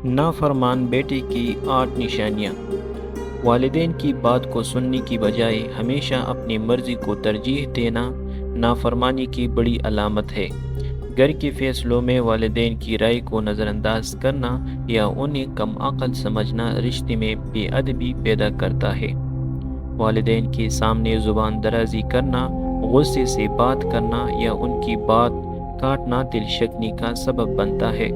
नाफरमान बेटे की 8 निशानियाँ। वालिदैन की बात को सुनने की बजाय हमेशा अपनी मर्ज़ी को तरजीह देना नाफरमानी की बड़ी अलामत है। घर के फैसलों में वालिदैन की राय को नज़रअंदाज करना या उन्हें कम अक़ल समझना रिश्ते में बेअदबी पैदा करता है। वालिदैन के सामने ज़ुबान दराज़ी करना, गुस्से से बात करना या उनकी बात काटना दिलशकनी का सबब बनता है।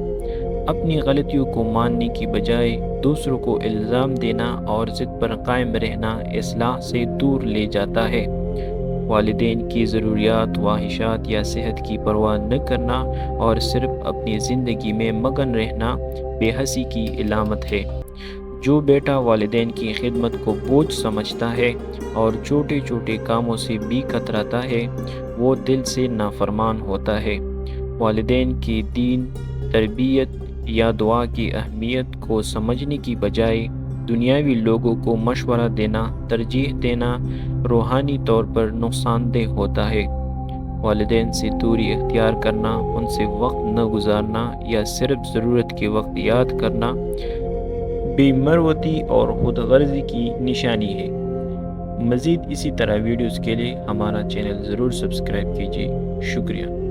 अपनी गलतियों को मानने की बजाय दूसरों को इल्ज़ाम देना और ज़िद पर कायम रहना इस्लाह से दूर ले जाता है। वालिदैन की ज़रूरियात, ख्वाहिशात या सेहत की परवाह न करना और सिर्फ अपनी ज़िंदगी में मगन रहना बेहसी की इलामत है। जो बेटा वालिदैन की खिदमत को बोझ समझता है और छोटे छोटे कामों से भी कतराता है, वो दिल से नाफरमान होता है। वालिदैन की दीन, तरबियत या दुआ की अहमियत को समझने की बजाय दुनियावी लोगों को मशवरा देना तरजीह देना रूहानी तौर पर नुकसानदेह होता है। वालिदैन से दूरी इख्तियार करना, उनसे वक्त न गुजारना या सिर्फ ज़रूरत के वक्त याद करना बेमरवती और खुदगर्जी की निशानी है। मज़ीद इसी तरह वीडियोज़ के लिए हमारा चैनल ज़रूर सब्सक्राइब कीजिए। शुक्रिया।